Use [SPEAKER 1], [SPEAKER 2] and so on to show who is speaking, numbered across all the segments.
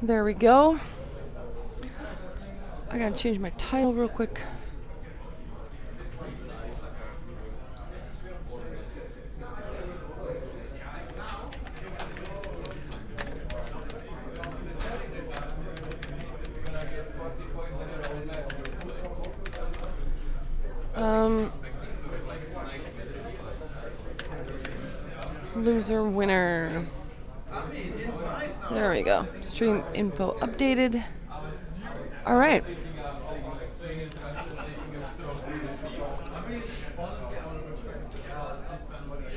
[SPEAKER 1] There we go. I gotta change my title real quick. Loser winner. There we go. Stream info updated. All right.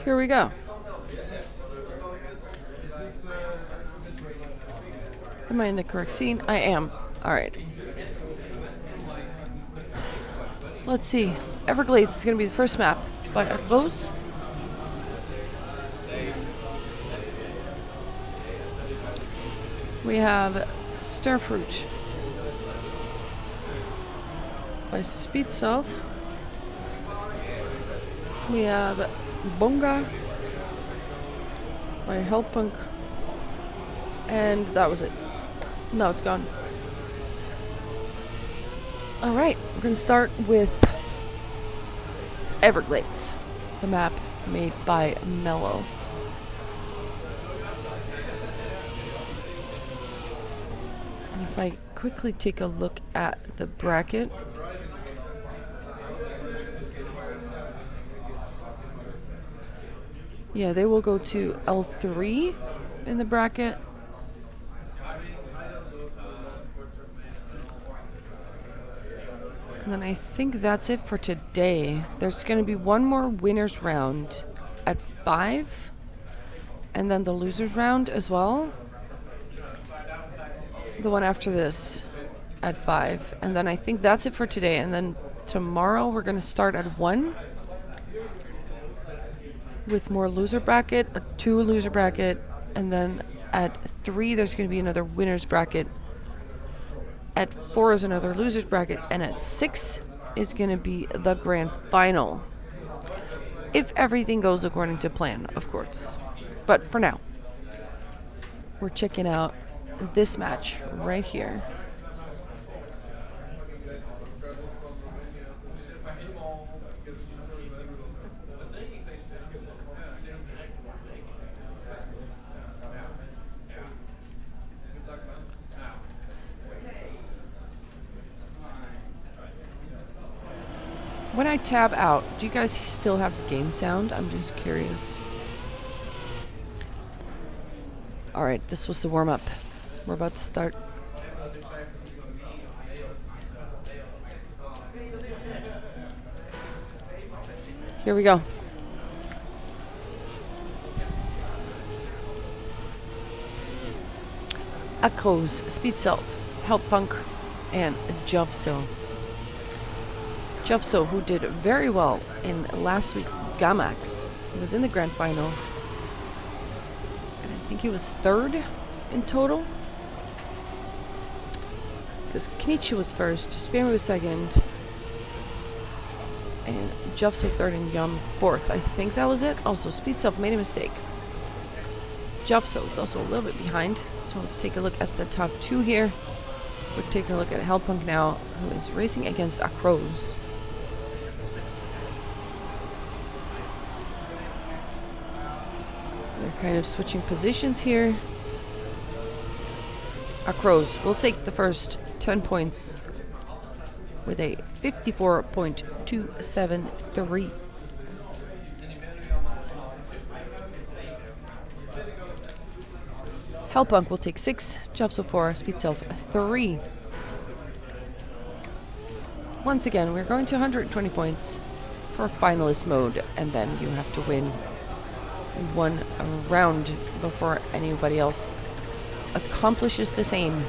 [SPEAKER 1] Here we go. Am I in the correct scene? I am. All right. Let's see. Everglades is going to be the first map by Acrose. We have Starfruit by Speedself. We have Bonga by Helpunk. And that was it. No, it's gone. Alright, we're going to start with Everglades, the map made by Mellow. And if I quickly take a look at the bracket, yeah, they will go to L3 in the bracket. And then I think that's it for today. There's going to be one more winners round at 5, and then the losers round as well. The one after this at 5, and then I think that's it for today. And then tomorrow we're going to start at 1 with more loser bracket, a 2 loser bracket, and then at 3 there's going to be another winners bracket. At 4 is another losers bracket, and at 6 is going to be the grand final. If everything goes according to plan, of course. But for now, we're checking out this match right here. When I tab out, do you guys still have game sound? I'm just curious. Alright, this was the warm-up. We're about to start. Here we go. Acrose, Speedself, Helpunk, and Javzo. Javzo, who did very well in last week's Gamax. He was in the grand final. And I think he was 3rd in total. Because Knichi was 1st, Spammer was 2nd, and Javzo 3rd and Yum 4th. I think that was it. Also, Speedself made a mistake. Javzo is also a little bit behind. So let's take a look at the top 2 here. We'll take a look at Helpunk now, who is racing against Acrose. They're kind of switching positions here. Acrose will take the first 10 points with a 54.273. Helpunk will take 6, Javzo 4, Speedself 3. Once again, we're going to 120 points for finalist mode, and then you have to win one round before anybody else accomplishes the same.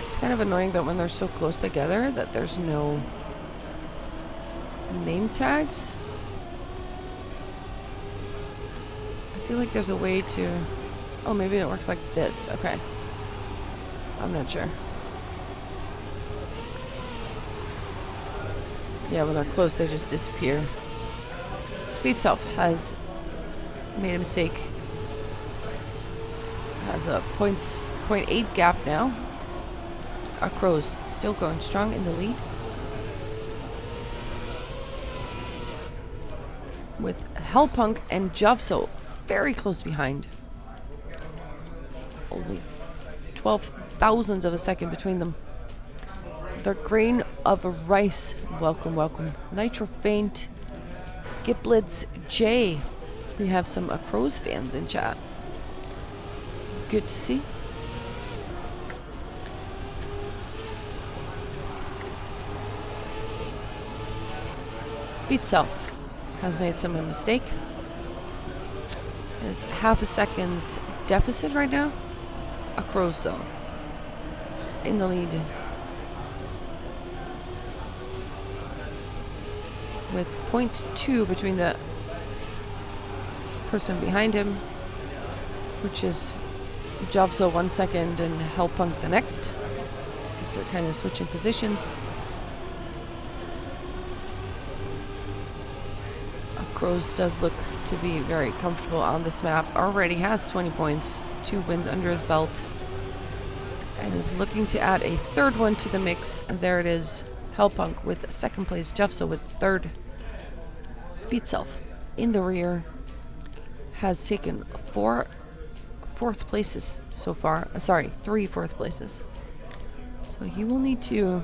[SPEAKER 1] It's kind of annoying that when they're so close together that there's no name tags. I feel like there's a way to... Oh, maybe it works like this. Okay. I'm not sure. Yeah, when they're close, they just disappear. Speedself has made a mistake. Has a 0.8 gap now. Acrose still going strong in the lead. With Helpunk and Javzo very close behind. Only 12 thousandths of a second between them. The grain of rice. Welcome, welcome. Nitro Faint. Giblets J. We have some Acrose fans in chat. Good to see. Speedself has made some mistake. There's half a second's deficit right now. Acrose though in the lead. With 0.2 between the person behind him, which is Javzo 1 second and Helpunk the next. So they're kind of switching positions. Acrose does look to be very comfortable on this map. Already has 20 points, 2 wins under his belt, and is looking to add a third one to the mix. And there it is. Helpunk with second place, Javzo with third. Speedself in the rear has taken 4 fourth places so far. 3 fourth places. So he will need to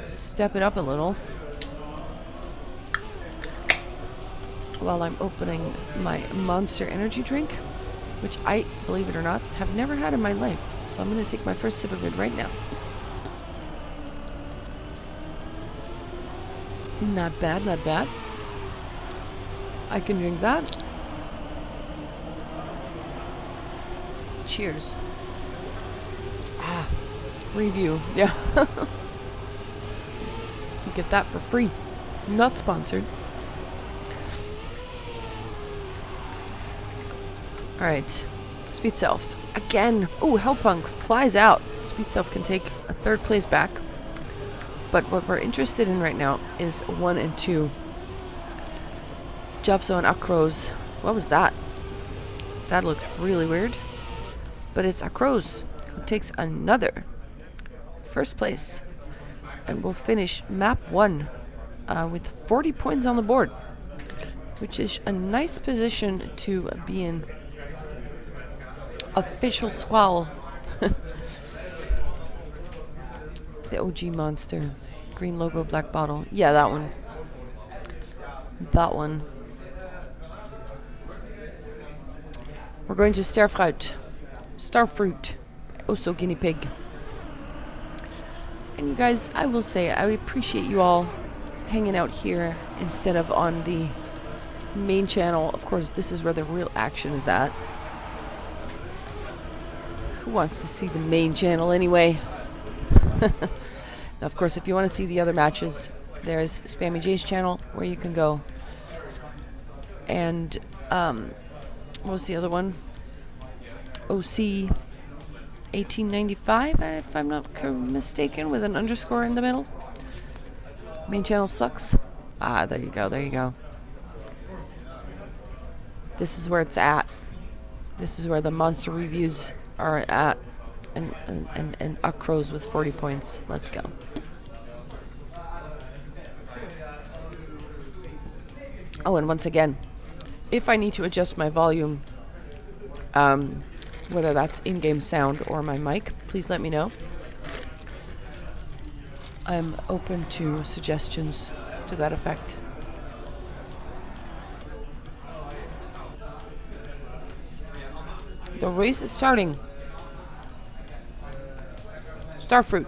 [SPEAKER 1] step it up a little. While I'm opening my Monster Energy drink, which I, believe it or not, have never had in my life. So I'm going to take my first sip of it right now. Not bad, not bad. I can drink that. Cheers. Review. Yeah. You get that for free. Not sponsored. Alright. Speedself. Again. Oh, Helpunk flies out. Speedself can take a third place back. But what we're interested in right now is 1 and 2. Javzo and Acrose. What was that? That looked really weird. But it's Acrose who takes another first place. And will finish map 1 with 40 points on the board. Which is a nice position to be in. Official Squall. The OG monster. Green logo, black bottle. Yeah, that one. That one. We're going to Starfruit. Starfruit. Also guinea pig. And you guys, I will say, I appreciate you all hanging out here instead of on the main channel. Of course, this is where the real action is at. Who wants to see the main channel anyway? Now, of course, if you want to see the other matches, there's Spammy J's channel where you can go. And what was the other one? OC 1895, if I'm not mistaken, with an underscore in the middle. Main channel sucks. Ah, there you go, there you go. This is where it's at. This is where the monster reviews are at. And Acrose with 40 points. Let's go. Oh, and once again, if I need to adjust my volume, whether that's in-game sound or my mic, please let me know. I'm open to suggestions to that effect. The race is starting. Starfruit.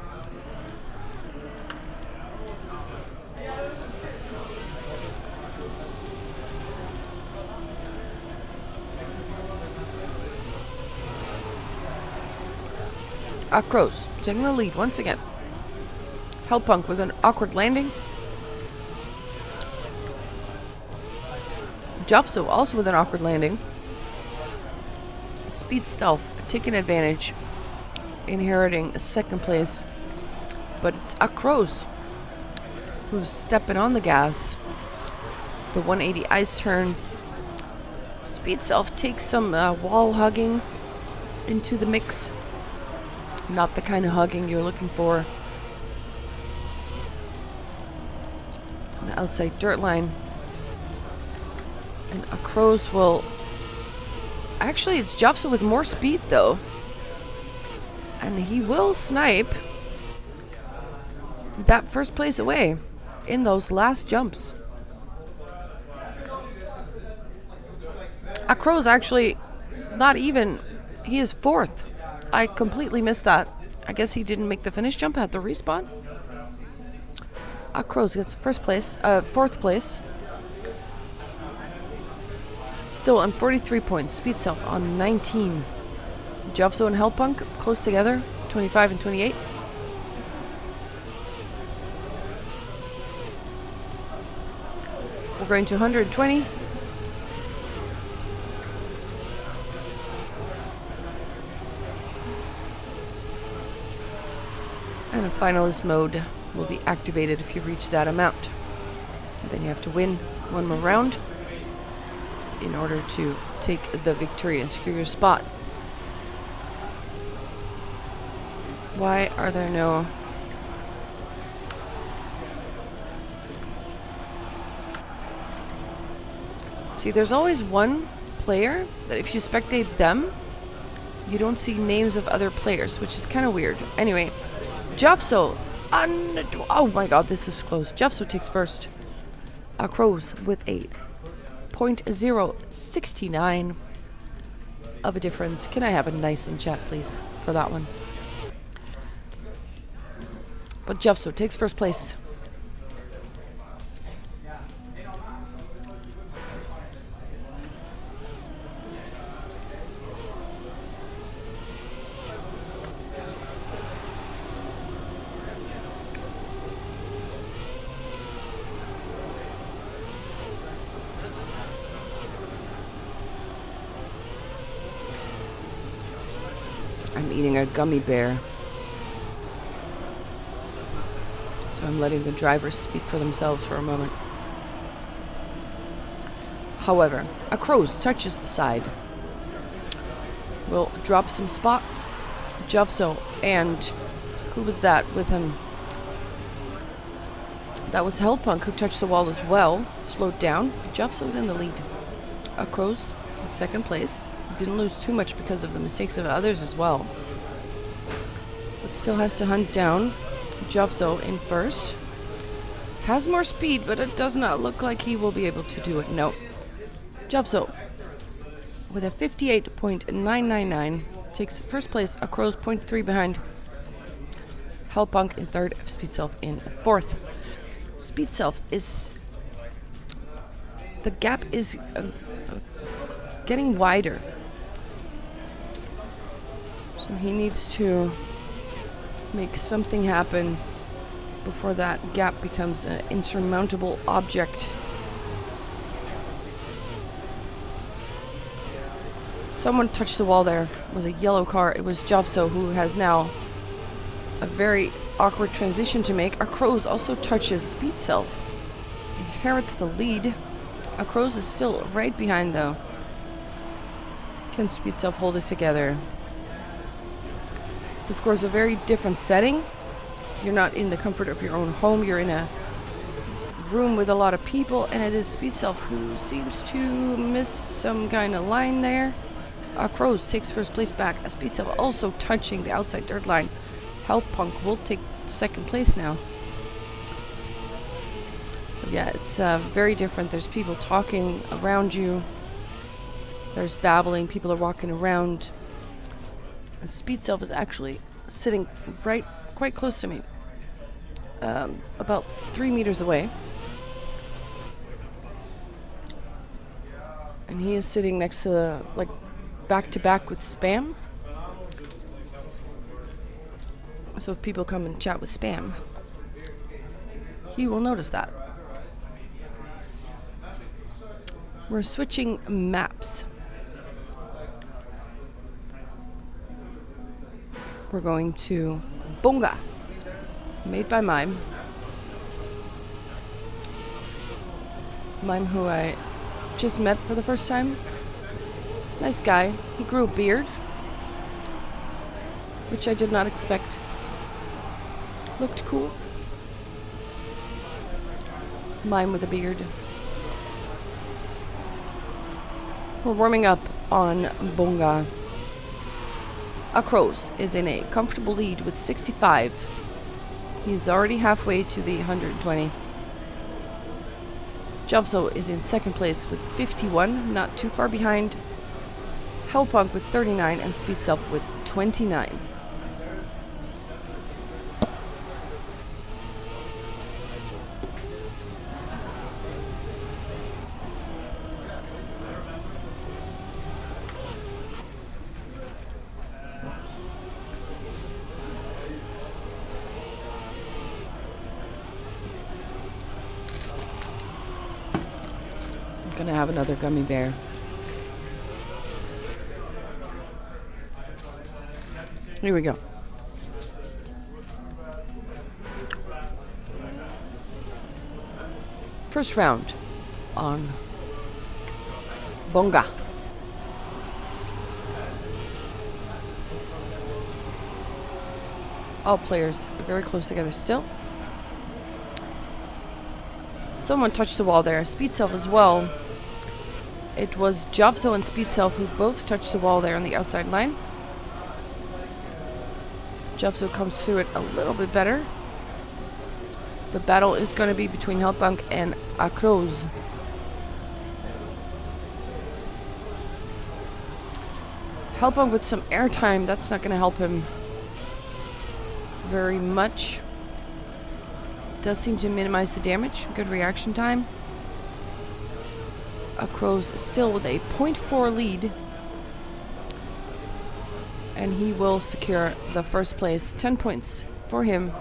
[SPEAKER 1] Acrose taking the lead once again. Helpunk with an awkward landing. Javzo also with an awkward landing. Speedself taking advantage, inheriting second place. But it's Acrose who's stepping on the gas. The 180 ice turn. Speedself takes some wall hugging into the mix. Not the kind of hugging you're looking for. On the outside dirt line. And Acrose will... Actually, it's Javzo with more speed, though. And he will snipe that first place away in those last jumps. Acrose actually not even... He is fourth. I completely missed that. I guess he didn't make the finish jump at the respawn. Acrose gets fourth place. Still on 43 points. Speedself on 19. Javzo and Helpunk close together, 25 and 28. We're going to 120. And a finalist mode will be activated if you reach that amount. Then you have to win one more round in order to take the victory and secure your spot. Why are there no... See, there's always one player that if you spectate them, you don't see names of other players, which is kind of weird. Anyway, Javzo. Oh my god, this is close. Javzo takes first. Acrose with a 0.069 of a difference. Can I have a nice in chat, please, for that one? But Javzo takes first place. I'm eating a gummy bear. So I'm letting the drivers speak for themselves for a moment. However, Acrose touches the side. We'll drop some spots. Javzo and who was that with him? That was Helpunk who touched the wall as well. Slowed down. Javzo's in the lead. Acrose in second place. Didn't lose too much because of the mistakes of others as well. But still has to hunt down Javzo in first. Has more speed, but it does not look like he will be able to do it. No. Javzo with a 58.999 takes first place. Acrose 0.3 behind. Helpunk in third. Speedself in fourth. Speedself is... The gap is getting wider. So he needs to make something happen before that gap becomes an insurmountable object. Someone touched the wall there. It was a yellow car. It was Javzo, who has now a very awkward transition to make. Acrose also touches Speedself. Inherits the lead. Acrose is still right behind though. Can Speedself hold it together? It's of course a very different setting. You're not in the comfort of your own home. You're in a room with a lot of people, and it is Speedself who seems to miss some kind of line there. Acrose takes first place back. Speedself also touching the outside dirt line. Helpunk will take second place now. But yeah, it's very different. There's people talking around you. There's babbling. People are walking around. And Speedself is actually sitting quite close to me. About 3 meters away. And he is sitting next to back to back with Spam. So if people come and chat with Spam, he will notice that. We're switching maps. We're going to Bonga, made by Mime. Mime, who I just met for the first time. Nice guy. He grew a beard, which I did not expect. Looked cool. Mime with a beard. We're warming up on Bonga. Acrose is in a comfortable lead with 65. He's already halfway to the 120. Javzo is in second place with 51, not too far behind. Helpunk with 39 and Speedself with 29. I'm gonna have another gummy bear. Here we go. First round on Bonga. All players very close together still. Someone touched the wall there. Speedself as well. It was Javzo and Speedself who both touched the wall there on the outside line. Javzo comes through it a little bit better. The battle is going to be between Helpunk and Acrose. Helpunk with some airtime. That's not going to help him very much. Does seem to minimize the damage. Good reaction time. Acrose still with a 0.4 lead. And he will secure the first place. 10 points for him.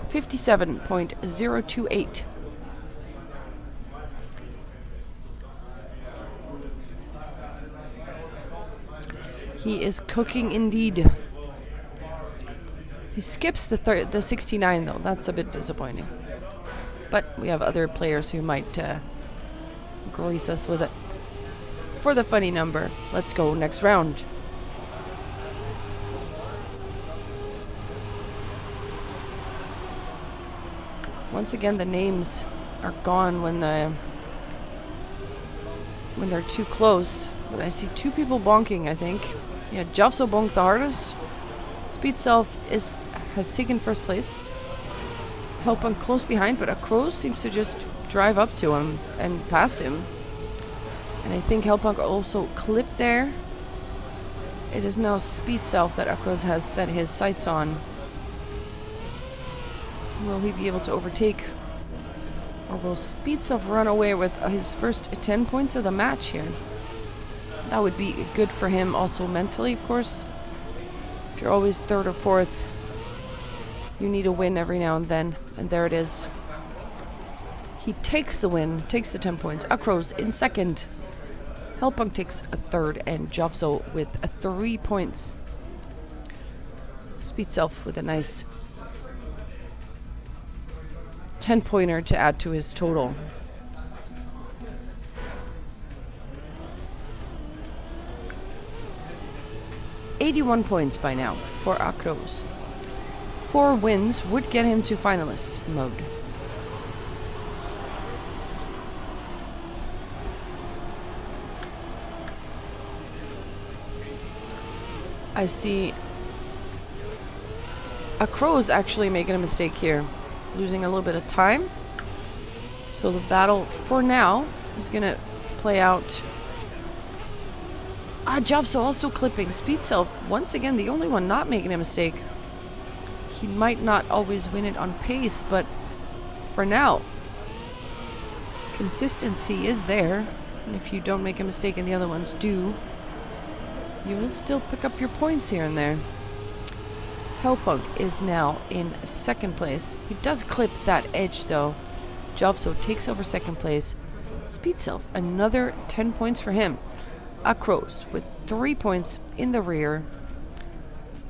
[SPEAKER 1] 57.028. He is cooking indeed. He skips the 69 though. That's a bit disappointing. But we have other players who might grace us with it. For the funny number, let's go next round. Once again, the names are gone when they're too close. But I see two people bonking, I think. Yeah, Javzo bonked the hardest. Speedself has taken first place. Helpunk close behind, but Acrose seems to just drive up to him and past him. And I think Helpunk also clipped there. It is now Speedself that Acrose has set his sights on. Will he be able to overtake? Or will Speedself run away with his first 10 points of the match here? That would be good for him also mentally, of course. If you're always third or fourth, you need a win every now and then. And there it is. He takes the win, takes the 10 points. Acrose in second. Helpunk takes a third, and Javzo with 3 points. Speedself with a nice 10-pointer to add to his total. $81 points by now for Acrose. 4 wins would get him to finalist mode. I see Acrose actually making a mistake here. Losing a little bit of time. So the battle for now is going to play out. Javzo also clipping. Speedself, once again, the only one not making a mistake. He might not always win it on pace, but for now, consistency is there. And if you don't make a mistake and the other ones do, you will still pick up your points here and there. Helpunk is now in second place. He does clip that edge though. Javzo takes over second place. Speedself, another 10 points for him. Acrose with 3 points in the rear.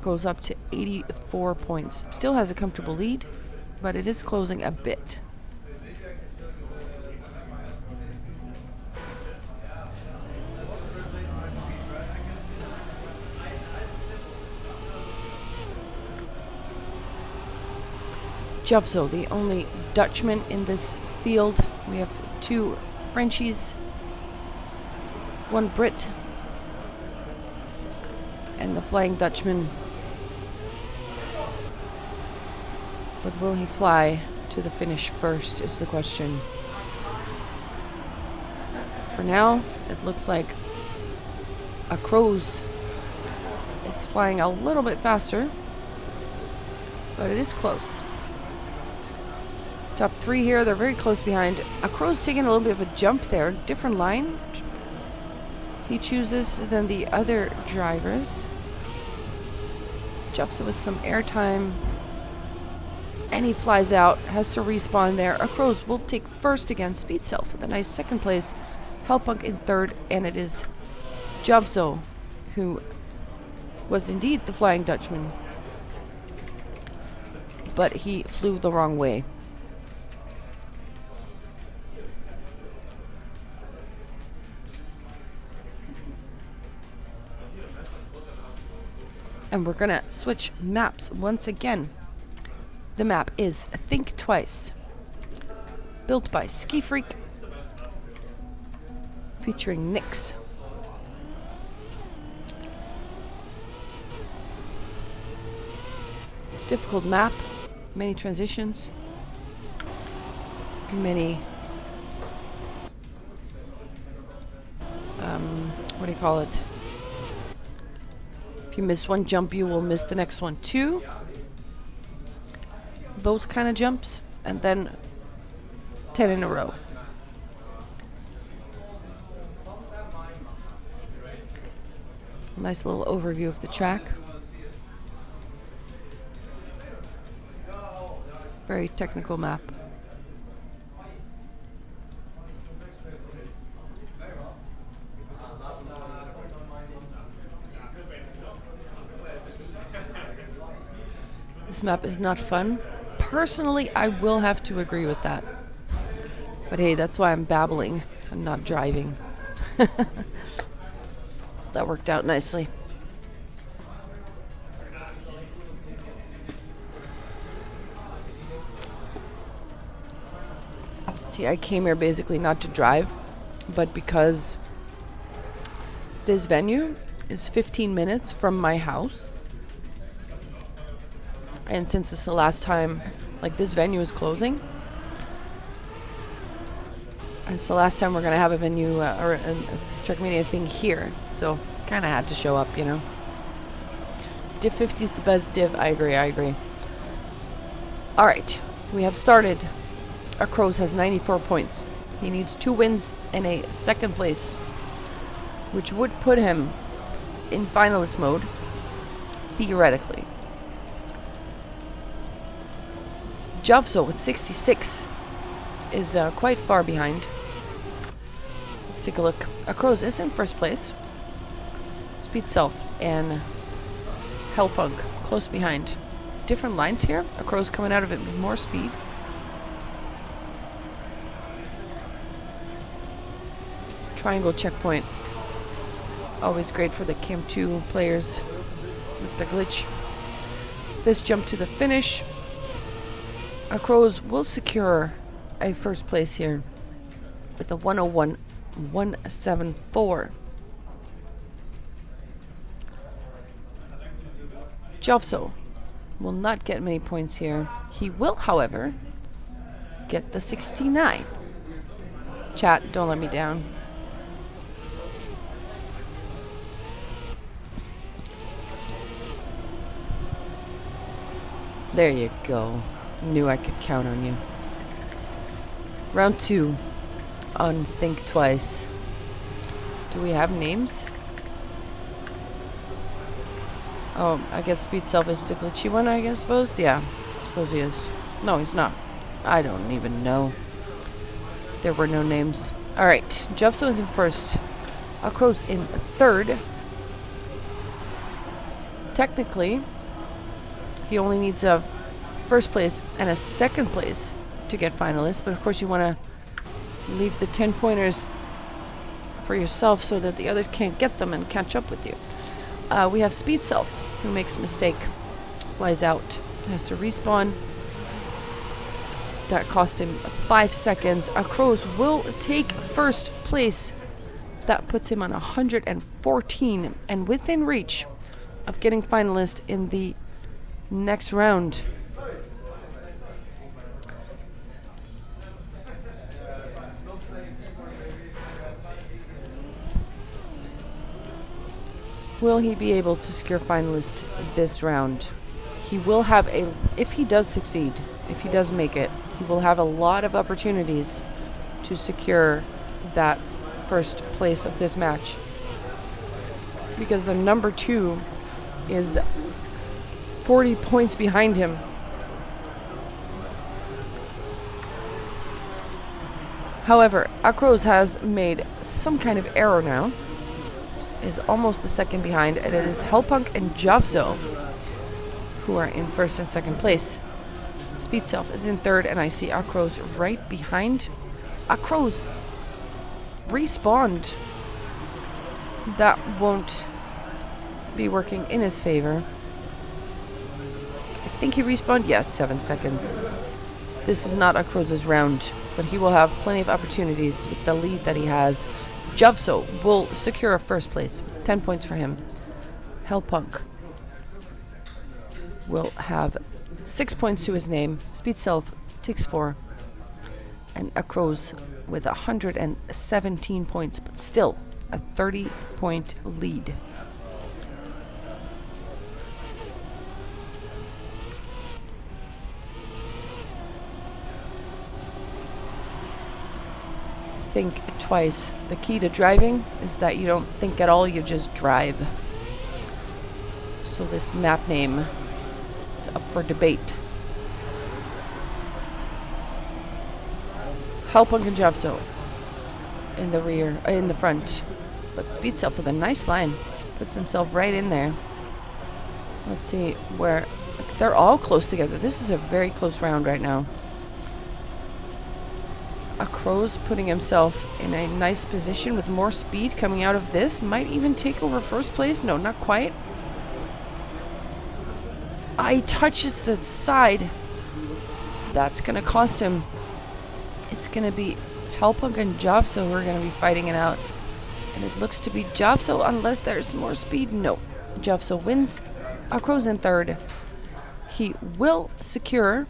[SPEAKER 1] Goes up to 84 points. Still has a comfortable lead, but it is closing a bit. Javzo, the only Dutchman in this field. We have 2 Frenchies, 1 Brit, and the Flying Dutchman. But will he fly to the finish first is the question. For now, it looks like Acrose is flying a little bit faster, but it is close. Top 3 here, they're very close behind. Acrose taking a little bit of a jump there. Different line he chooses than the other drivers. Javzo with some airtime. And he flies out, has to respawn there. Acrose will take first again. Speedself with a nice second place. Helpunk in third, and it is Javzo who was indeed the Flying Dutchman. But he flew the wrong way. And we're gonna switch maps once again. The map is Think Twice, built by Ski Freak, featuring Nyx. Difficult map, many transitions, many what do you call it? If you miss one jump, you will miss the next one too. Those kind of jumps, and then 10 in a row. Nice little overview of the track. Very technical map. This map is not fun. Personally, I will have to agree with that. But hey, that's why I'm babbling and not driving. That worked out nicely. See, I came here basically not to drive, but because this venue is 15 minutes from my house. And since it's the last time, like, this venue is closing, and it's the last time we're gonna have a venue or a Scheveningen thing here, so kind of had to show up, you know. Div 50 is the best div. I agree. All right, we have started. Acrose has 94 points. He needs 2 wins and a second place, which would put him in finalist mode, theoretically. Javzo with 66 is quite far behind. Let's take a look. Acrose is in first place. Speedself and Helpunk close behind. Different lines here. Acrose coming out of it with more speed. Triangle checkpoint. Always great for the Cam 2 players with the glitch. This jump to the finish. Acrose will secure a first place here with a 101.174. Javzo will not get many points here. He will, however, get the 69. Chat, don't let me down. There you go. Knew I could count on you. Round 2 on Think Twice. Do we have names? Oh, I guess Speedself is the glitchy one, I suppose? Yeah, I suppose he is. No, he's not. I don't even know. There were no names. Alright, Javzo is in first. Acrose in third. Technically, he only needs a first place and a second place to get finalists, but of course you want to leave the 10 pointers for yourself so that the others can't get them and catch up with you. We have Speedself, who makes a mistake, flies out, has to respawn. That cost him 5 seconds. Acrose will take first place. That puts him on 114 and within reach of getting finalist in the next round. Will he be able to secure finalist this round? He will have if he does succeed, if he does make it, he will have a lot of opportunities to secure that first place of this match. Because the number 2 is 40 points behind him. However, Acrose has made some kind of error now. Is almost a second behind, and it is Helpunk and Javzo who are in first and second place. Speedself is in third, and I see Acrose right behind. Acrose respawned. That won't be working in his favor. I think he respawned. Yes, 7 seconds. This is not Acrose's round, but he will have plenty of opportunities with the lead that he has. Javzo will secure a first place. 10 points for him. Helpunk will have 6 points to his name. Speedself takes 4. And Acrose with 117 points, but still a 30-point lead. Think twice. The key to driving is that you don't think at all, you just drive. So this map name is up for debate. Helpunk and Javzo in the rear, in the front. But Speedself with a nice line puts himself right in there. Let's see where they're all close together. This is a very close round right now. Acrose putting himself in a nice position with more speed coming out of this. Might even take over first place. No, not quite. He touches the side. That's going to cost him. It's going to be Helpunk and Javzo who are going to be fighting it out. And it looks to be Javzo unless there's more speed. No. Javzo wins. Acrose in third. He will secure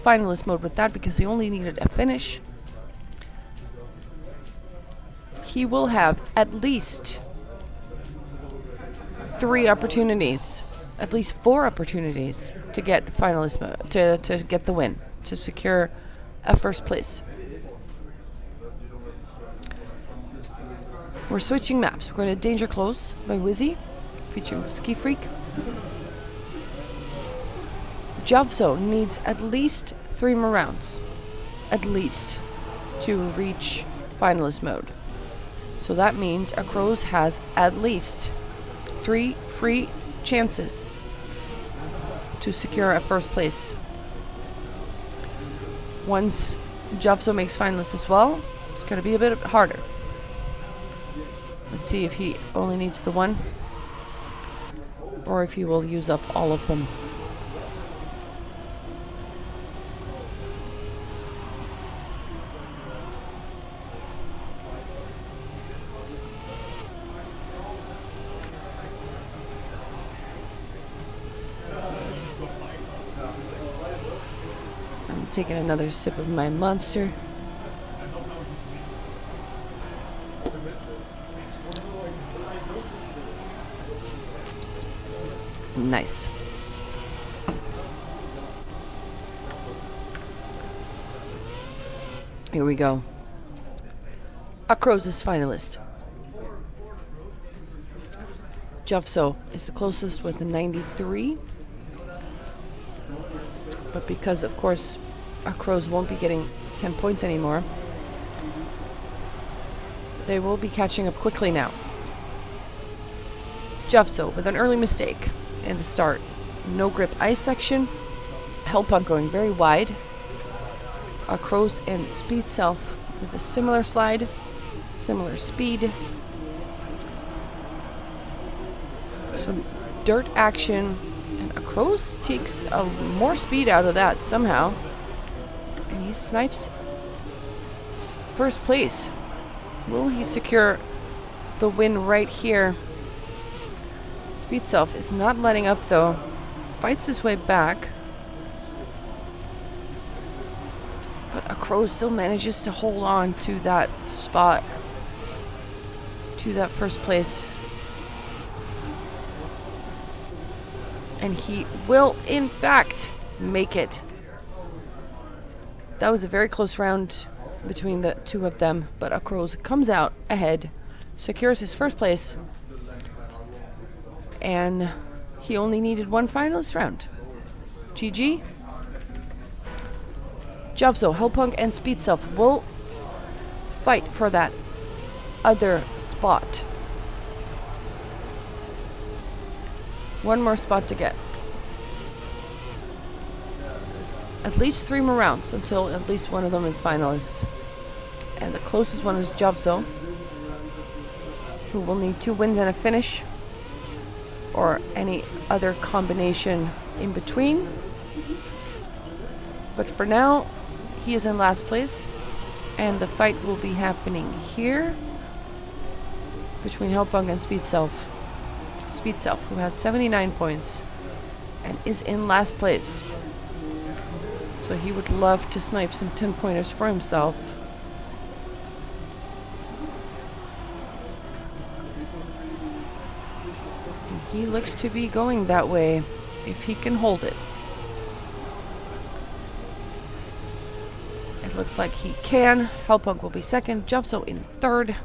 [SPEAKER 1] finalist mode with that because he only needed a finish. He will have at least 3 opportunities, at least 4 opportunities to get finalist mode, to get the win, to secure a first place. We're switching maps. We're going to Danger Close by Wizzy, featuring Ski Freak. Javzo needs at least 3 more rounds, at least, to reach finalist mode. So that means Acrose has at least 3 free chances to secure a first place. Once Javzo makes finalist as well, it's going to be a bit harder. Let's see if he only needs the 1, or if he will use up all of them. Taking another sip of my monster. Nice. Here we go. Acrose is finalist. Javzo is the closest with a 93. But because, of course, Acrose won't be getting 10 points anymore, they will be catching up quickly now. Javzo with an early mistake in the start. No grip ice section. Helpunk going very wide. Acrose and Speedself with a similar slide, similar speed. Some dirt action, and Acrose takes more speed out of that somehow. snipes first place. Will he secure the win right here? Speedself is not letting up though. Fights his way back. But Acrose still manages to hold on to that spot. To that first place. And he will, in fact, make it. That was a very close round between the two of them, but Acrose comes out ahead, secures his first place, and he only needed one finalist round. GG. Javzo, Helpunk, and Speedself will fight for that other spot. One more spot to get. At least 3 more rounds until at least one of them is finalist. And the closest one is Javzo, who will need 2 wins and a finish, or any other combination in between. But for now, he is in last place, and the fight will be happening here between Helpunk and Speedself. Speedself, who has 79 points and is in last place. So he would love to snipe some 10-pointers for himself. And he looks to be going that way if he can hold it. It looks like he can. Helpunk will be second, Javzo in third.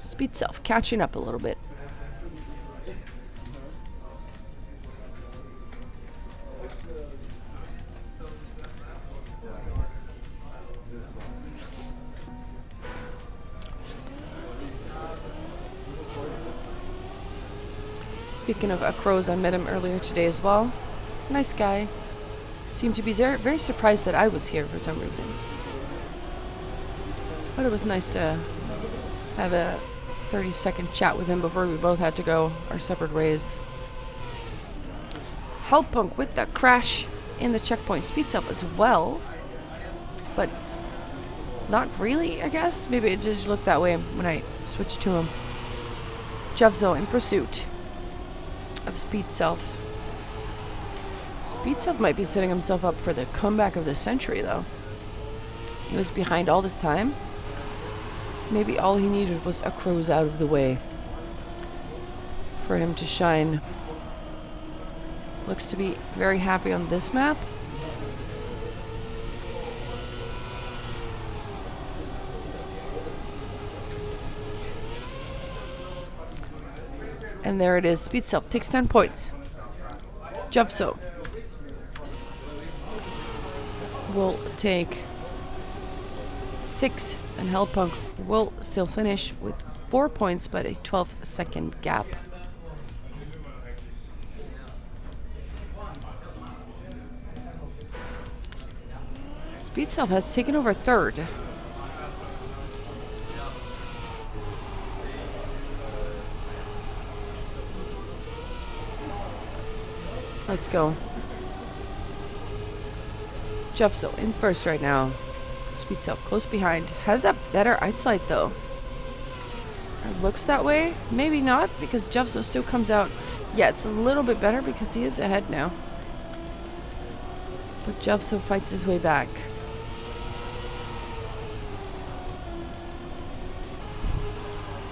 [SPEAKER 1] Speedself catching up a little bit. Speaking of Acrose, I met him earlier today as well. Nice guy. Seemed to be very surprised that I was here for some reason. But it was nice to have a 30-second chat with him before we both had to go our separate ways. Helpunk with the crash in the checkpoint. Speedself as well. But not really, I guess. Maybe it just looked that way when I switched to him. Javzo in pursuit of Speedself. Speedself might be setting himself up for the comeback of the century, though. He was behind all this time. Maybe all he needed was Acrose out of the way for him to shine. Looks to be very happy on this map. And there it is. Speedself takes 10 points. Javzo will take 6, and Helpunk will still finish with 4 points, but a 12-second gap. Speedself has taken over third. Let's go. Javzo in first right now. Speedself close behind. Has a better eyesight though. It looks that way. Maybe not, because Javzo still comes out. Yeah, it's a little bit better because he is ahead now. But Javzo fights his way back.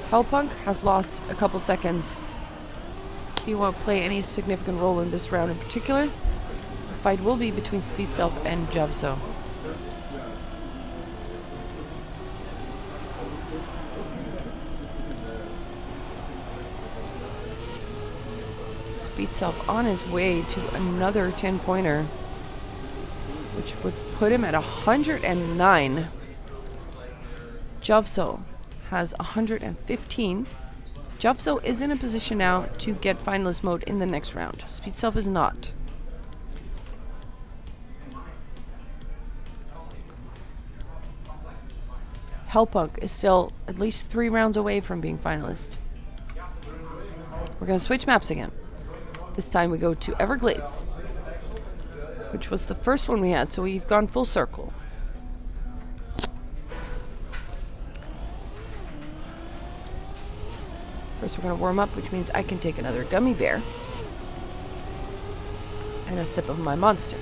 [SPEAKER 1] Helpunk has lost a couple seconds. He won't play any significant role in this round in particular. The fight will be between Speedself and Javzo. Speedself on his way to another 10-pointer, which would put him at 109. Javzo has 115. Javzo is in a position now to get finalist mode in the next round. Speedself is not. Helpunk is still at least 3 rounds away from being finalist. We're going to switch maps again. This time we go to Everglades, which was the first one we had, so we've gone full circle. course, we're going to warm up, which means I can take another gummy bear and a sip of my monster.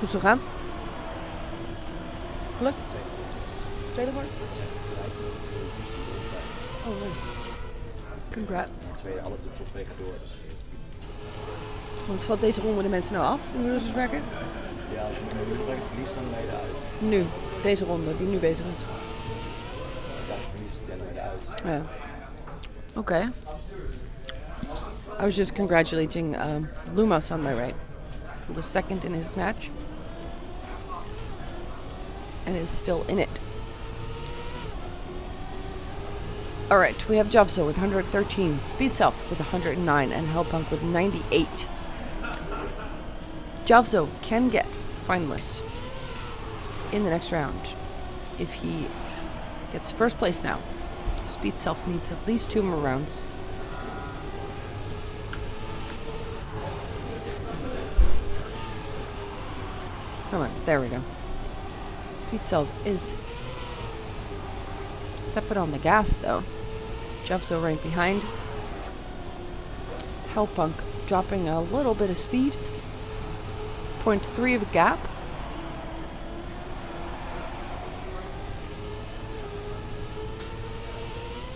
[SPEAKER 1] Hoe is het gegaan? Gelukt? Tweede voor? Oh, nice. Congrats.
[SPEAKER 2] Alles de top 2 gaat door. Dus.
[SPEAKER 1] Want valt deze ronde de mensen nou af in de losers bracket?
[SPEAKER 2] Ja, als je nu een loser bracket verliest, dan ben je eruit.
[SPEAKER 1] Nu, deze ronde die nu bezig is.
[SPEAKER 2] Als je verliest, dan ben je eruit.
[SPEAKER 1] Ja. Okay. I was just congratulating Lumas on my right, who was second in his match and is still in it. All right, we have Javzo with 113, Speedself with 109, and Helpunk with 98. Javzo can get finalist in the next round if he gets first place now. Speedself needs at least 2 more rounds. Come on, there we go. Speedself is stepping on the gas though. Javzo right behind. Helpunk dropping a little bit of speed. 0.3 of a gap.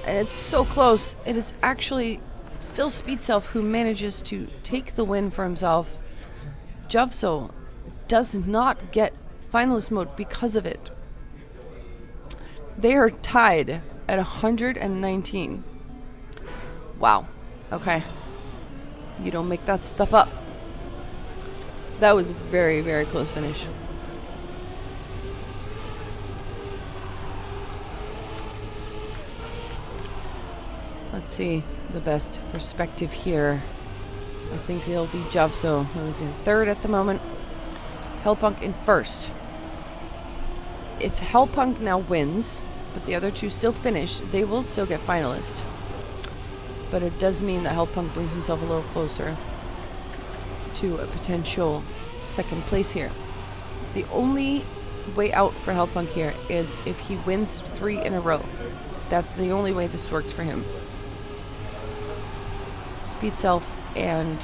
[SPEAKER 1] And it's so close. It is actually still Speedself who manages to take the win for himself. Javzo does not get finalist mode because of it. They are tied at 119. Wow. Okay. You don't make that stuff up. That was a very, very close finish. Let's see the best perspective here. I think it'll be Javzo, who is in third at the moment. Helpunk in first. If Helpunk now wins, but the other two still finish, they will still get finalists. But it does mean that Helpunk brings himself a little closer to a potential second place here. The only way out for Helpunk here is if he wins 3 in a row. That's the only way this works for him. Speedself and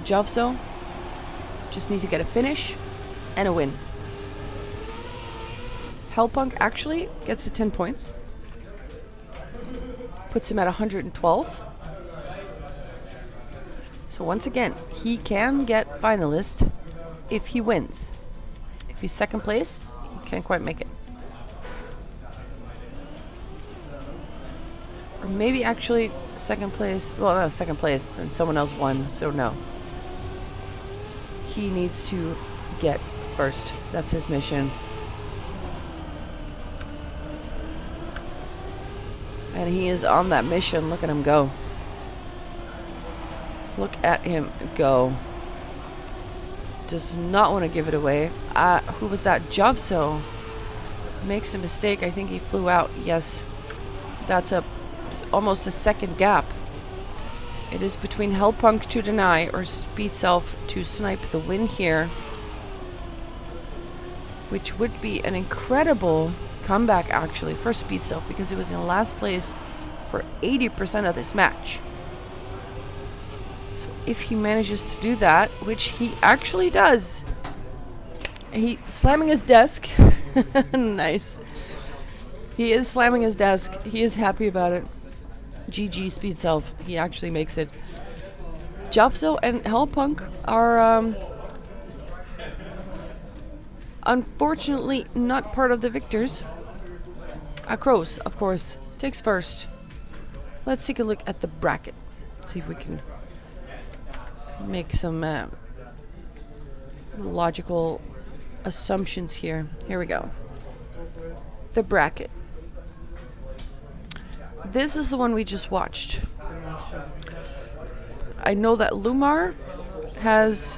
[SPEAKER 1] Javzo just need to get a finish and a win. Helpunk actually gets to 10 points. Puts him at 112. So once again, he can get finalist if he wins. If he's second place, he can't quite make it. Or maybe actually second place. Well, no, second place. Then someone else won, so no. He needs to get first. That's his mission. And he is on that mission. Look at him go. Look at him go. Does not want to give it away. Who was that? Javzo makes a mistake. I think he flew out. Yes. That's almost a second gap. It is between Helpunk to deny or Speedself to snipe the win here, which would be an incredible comeback actually for Speedself because it was in last place for 80% of this match. So if he manages to do that, which he actually does, he slamming his desk. Nice. He is slamming his desk. He is happy about it. GG Speedself. He actually makes it. Javzo and Helpunk are unfortunately not part of the victors. Acrose, of course, takes first. Let's take a look at the bracket. See if we can make some logical assumptions here. Here we go. the bracket. This is the one we just watched. I know that Lumar has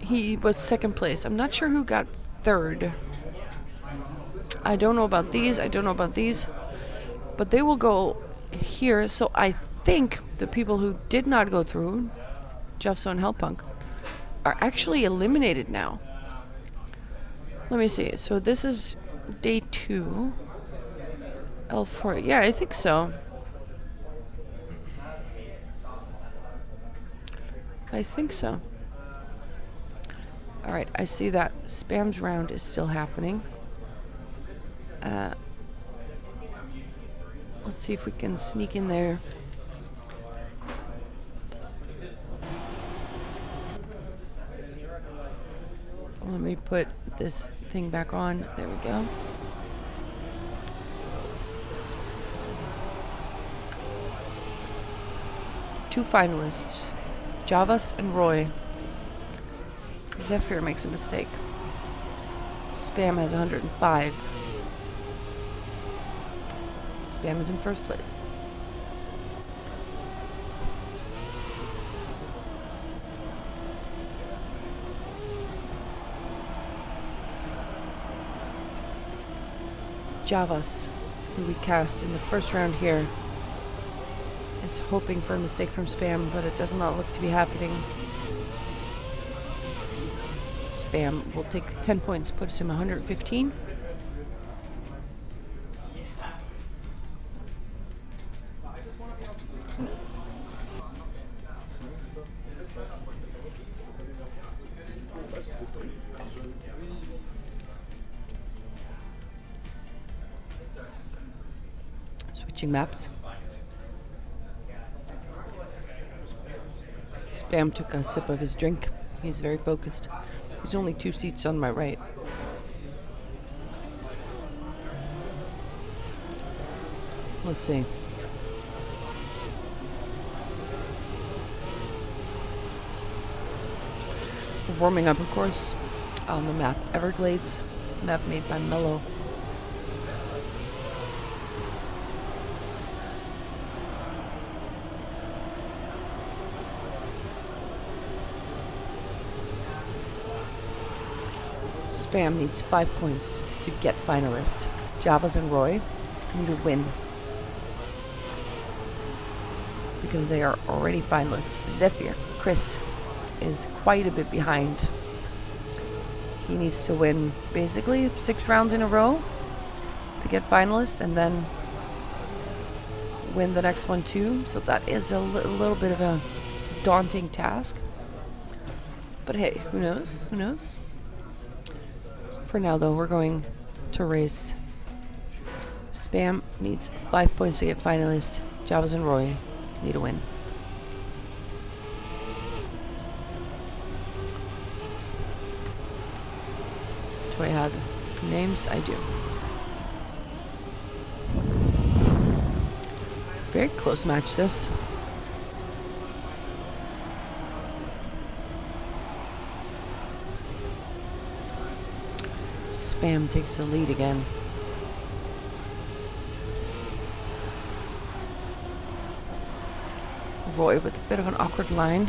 [SPEAKER 1] he was second place. I'm not sure who got third. I don't know about these. But they will go here. So I think the people who did not go through, Javzo and Helpunk, are actually eliminated now. Let me see. So this is day 2. L4. Yeah, I think so. Alright, I see that Spam's round is still happening. Let's see if we can sneak in there. Let me put this thing back on. There we go. Two finalists, Javzo and Roy. Zephyr makes a mistake. Spam has 105. Spam is in first place. Javzo, who we cast in the first round here, is hoping for a mistake from Spam, but it does not look to be happening. Spam will take 10 points, puts him 115. Switching maps. Spam took a sip of his drink. He's very focused. There's only 2 seats on my right. Let's see. We're warming up, of course, on the map Everglades, map made by Mello. Spam needs 5 points to get finalist. Javzo and Roy need a win because they are already finalists. Zephyr, Chris, is quite a bit behind. He needs to win basically 6 rounds in a row to get finalist and then win the next one too. So that is a little bit of a daunting task. But hey, who knows? Who knows? For now, though, we're going to race. Spam needs 5 points to get finalist. Javzo and Roy need a win. Do I have names? I do. Very close match, this. Spam takes the lead again. Roy with a bit of an awkward line.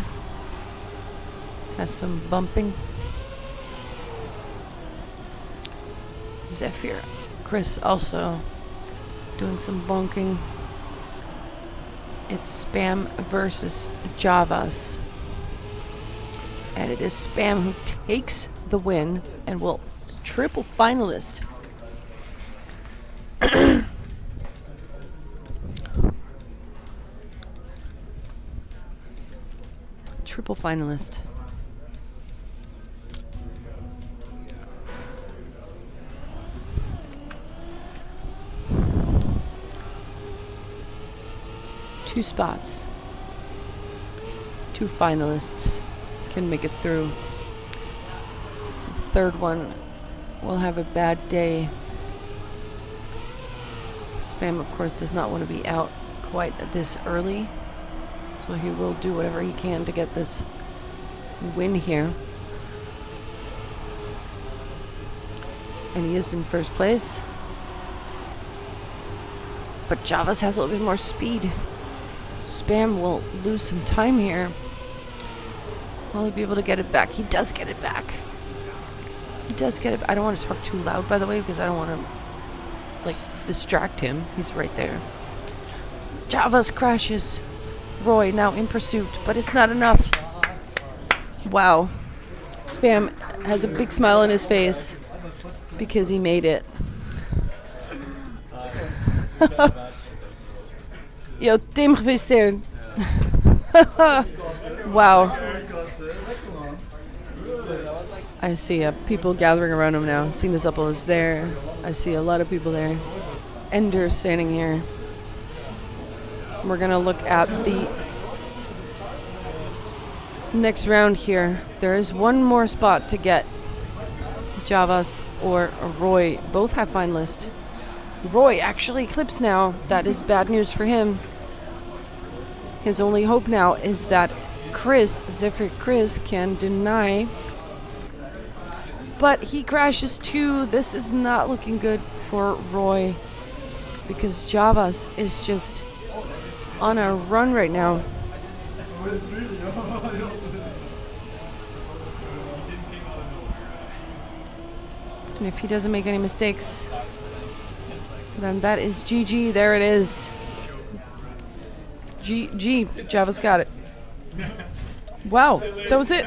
[SPEAKER 1] Has some bumping. Zephyr. Chris also doing some bonking. It's Spam versus Javzo. And it is Spam who takes the win and will triple finalist. Triple finalist. Two spots. 2 finalists can make it through. Third one will have a bad day. Spam, of course, does not want to be out quite this early, so he will do whatever he can to get this win here. And he is in first place. But Javzo has a little bit more speed. Spam will lose some time here. Will he be able to get it back? He does get it back. He does get it. I don't want to talk too loud, by the way, because I don't want to, like, distract him. He's right there. Javzo crashes. Roy now in pursuit, but it's not enough. Wow. Spam has a big smile on his face because he made it. Yo, Tim, gefeliciteerd. Wow. I see people gathering around him now. Sinaasappel is there. I see a lot of people there. Ender standing here. We're going to look at the next round here. There is one more spot to get. Javzo or Roy both have finalists. Roy actually clips now. That is bad news for him. His only hope now is that Chris can deny. But he crashes too. This is not looking good for Roy because Javzo is just on a run right now. And if he doesn't make any mistakes, then that is GG. There it is. GG. Javzo's got it. Wow, that was it.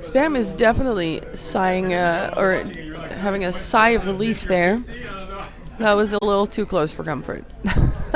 [SPEAKER 1] Spam is definitely sighing, or having a sigh of relief there. That was a little too close for comfort.